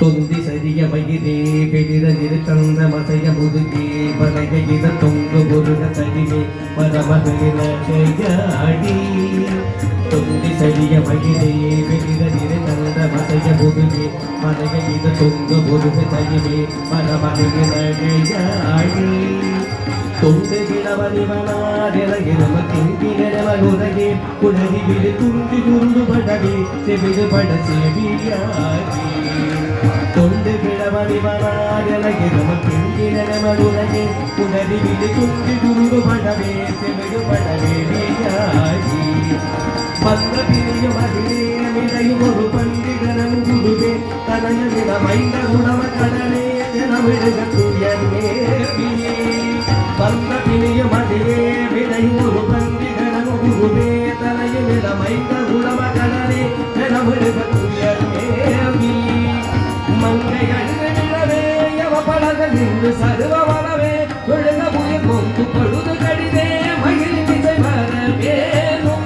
தொந்தி சரிய வயிறே பெரித நிறுத்தந்த மசைய முதுகே வளைய இத தொங்கு முருக சரிவே பரமகிழாடி தொந்தி சரிய வயிறே பெரித நிறுத்தந்த மசைய முதுகே வளைய இத தொங்கு முருக சரிவே பரமகிழாடி தொண்டு கிழவனிவனாதிரகிரம திங்கிழவனுரகே குடரி விழி துண்டு துண்டு படவே செவிடு பட செவியாகி தொண்டு கிழவனிவனாதிரகிரம திங்கிழவனுரகே குடரி விழி துண்டு துண்டு படவே செவிடு பட செவியாகி பந்த பிரியும் அதிலே மிளையும் ஒரு பண்டிகரன் குருவே தனய விட மைந்த குணம கடலே தினமிடுக துயர்நேவியே பந்த பிணியும் அதிலே விளையும் ஒரு பண்டிகரன் குருவே தனய விட மைந்த குணம கடலே தினமிடுக துயர்நேவி மங்கை அழுது விழவே யவ பழக நின்று சருவ வரவே விழுக புயல் கொங்கு பழுது கடிதே மகிழ் திசை வரவேனும்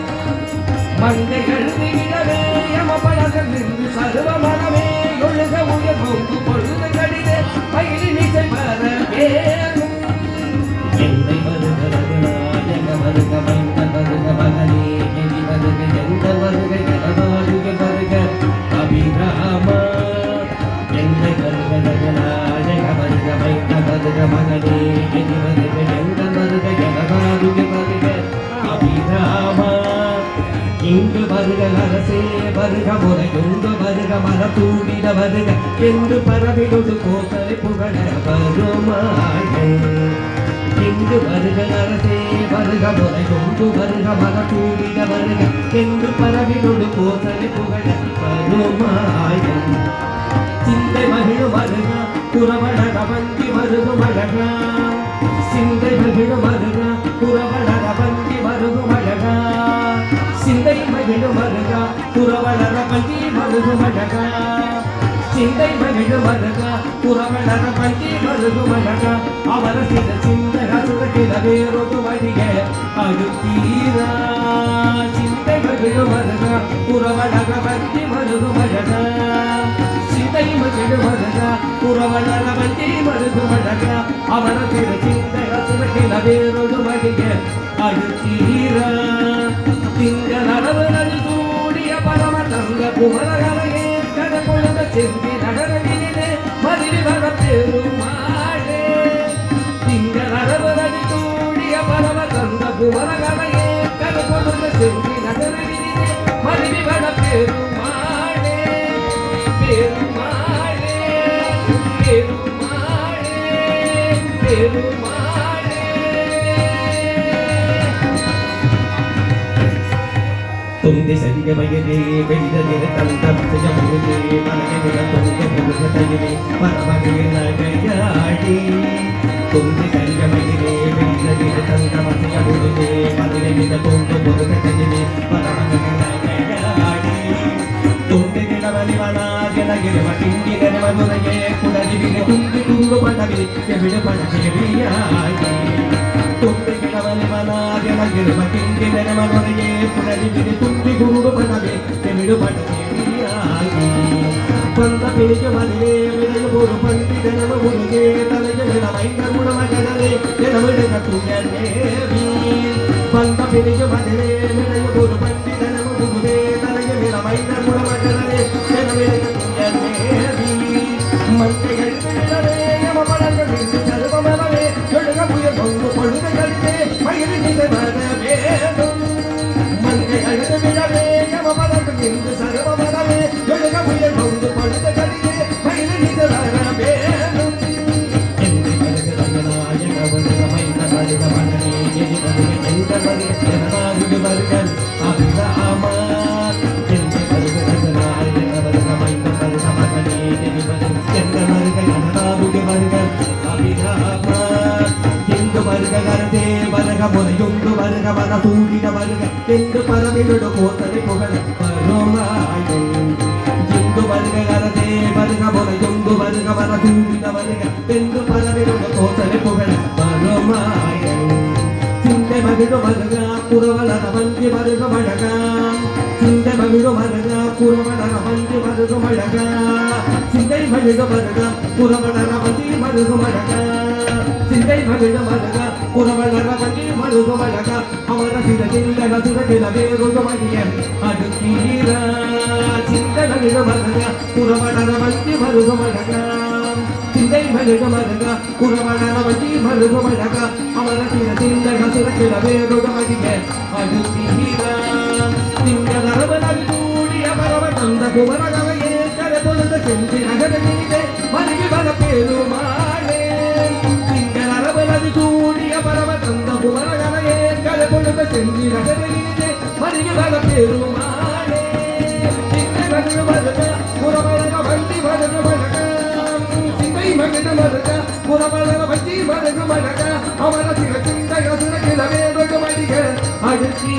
மங்கை அழுது விழவே யவ பழக நின்று சருவ வரவே விழுக புயல் கொங்கு பழுது கடிதே மகிழ் திசை வரவேனும் என்னை வருக ரகுநாயக வருக மைந்த வருக மகனே எதி வருக எந்த வருக எதவாருக வருக அபிராமா என்னை வருக ரகுநாயக வருக மைந்த வருக மகனே எதி வருக எந்த வருக எதவாருக வருக அபிராமா இங்கு வருக அரசே வருக முறையுண்டு வருக மரத்தூடிட வருக என்று பரவிலொடு கோத்தலை புகழ வருமாய் இங்கு வருக அரசே வருக முறையுண்டு வருக மரத்தூடிட வருக என்று பரவிலொடு கோத்தலை புகழ வருமாய் சிந்தை மகிழும் வருக புறவழக வந்தி வருகும் அழகா சிந்தை மகிழும் வருக புறவழக வந்தி வருகும் அழகா சிந்தை மகிழும் வருக புறவழக வந்தி வருகும் அழகா சிந்தை மகிழும் வருக புறவழக வந்தி வருகும் அழகா அவர சித சிந்தை ஹசுகில வேறொரு வழிய அழுத்தீரா சிந்தை மகிழும் வருக புறவழக வந்தி வருகும் அழகா சிந்தை மகிழும் வருக புறவழக வந்தி வருகும் அழகா அவர சித சிந்தை ஹசுகில வேறொரு வழிய அழுத்தீரா திங்கள் அளவுகள் சூடிய பரம தங்க குமரகரையே கட பொழுத செந்தி நகரவிலே மதிரி வர பெருமாளே திங்கள் அளவுகள் சூடிய பரம தங்க குமரகரையே கட பொழுத செந்தி நகரவிலே மதிரி வர பெருமாளே பெருமாளே பெருமாளே பெருமாளே தொந்தி சரிய வயதே வெளித நிறுத்தந்த மசைய முருகே மலைய விட தொங்க முருக தயிரே பரமகிழாடி தொந்தி சரிய வயதே வெளித நிறுத்தந்த மசைய முருகே மலைய விட தொங்க முருக தயிரே பரமகிழாடி தொந்தி கிழவனி வனாகிற வட்டிங்கி நெருமதுரையே குடரி விட தும்பி துங்கு படவி எவிட படவியாகி தொந்தி கிழவனி வனாகிற வட்டிங்கி நெருமதுரையே குடரி விட தும்பி குரு படவே எவிட படவியாகி பந்த பிணிக்கு மதிலே விளைய ஒரு பண்டிதனம முருகே தலைய விட மைந்த குணம கடலே தினமிடுக துயர்நேவி பந்த பிணிக்கு மதிலே விளைய ஒரு பண்டிதனம முருகே தலைய விட மைந்த குணம கடலே தினமிடுக துயர்நேவி மங்கை எழுதிடவே யம பழக நின்று சருவ மரவே எழுக புயல் பொங்கு பொழுது கழித்தே மயிறு நிலை வரவேணும் மங்கை அழுது விழவே யம பழக நின்று சருவ மரவே எழுக புயல் பொங்கு பொழுது கழித்தே மயிறு நிலை வரவேணும் என்னை வருக ரங்கநாயக வருக மைந்த வருக மகனே எதி வருக எந்த வருக எதனாருக வருக அபிராமா என்னை வருக ரங்கநாயக வருக மைந்த வருக மகனே எதி வருக எந்த வருக எதனாருக வருக அபிராமா எங்கு வருக கரதே வருக முறையுண்டு வருக வர தூடிட வருக எங்கு பரவிலொடு கோத்தலை புகழ வருமாய் எங்கு வருக கரதே வருக முறையுண்டு வருக வர தூடிட வருக எங்கு பரவிலொடு கோத்தலை புகழ வருமாய் சிந்தை மகிழும் வருக புறவளர வந்தி வருக மழகா சிந்தை மகிழும் வருக புறவளர வந்தி வருக மழகா சிந்தை மகிழ மருக புறவளர வஞ்சி மருகு மழக சிந்தை மகிழ மருக புறவளர வஞ்சி மருகு மழக அவர சிந்த சிந்தன சுரகில வேறொரு மடிய அடுக்கீர சிந்தை மகிழ மருக புறவளர வஞ்சி மருகு மழக சிந்தை மகிழ மருக புறவளர வஞ்சி மருகு மழக அவர சிந்த சிந்தன சுரகில வேறொரு மடிய அடுக்கீர திங்களரவனவி கூடிய பரவ தந்த குமரகவையே கரபொழுத சென்று நகரனிலே மருகி பல பெருமாளே திங்களரவனவி கூடிய பரவ தந்த குமரகவையே கரபொழுத சென்று நகரனிலே மருகி பல பெருமாளே திங்களரவனவி மருக புறவளர வண்டி மருக மழக சிந்தை மகிழ மருக புறவளர வண்டி மருக மழக அவர சில சிந்தைய சுரகில வேறொரு மடிக அடுக்கி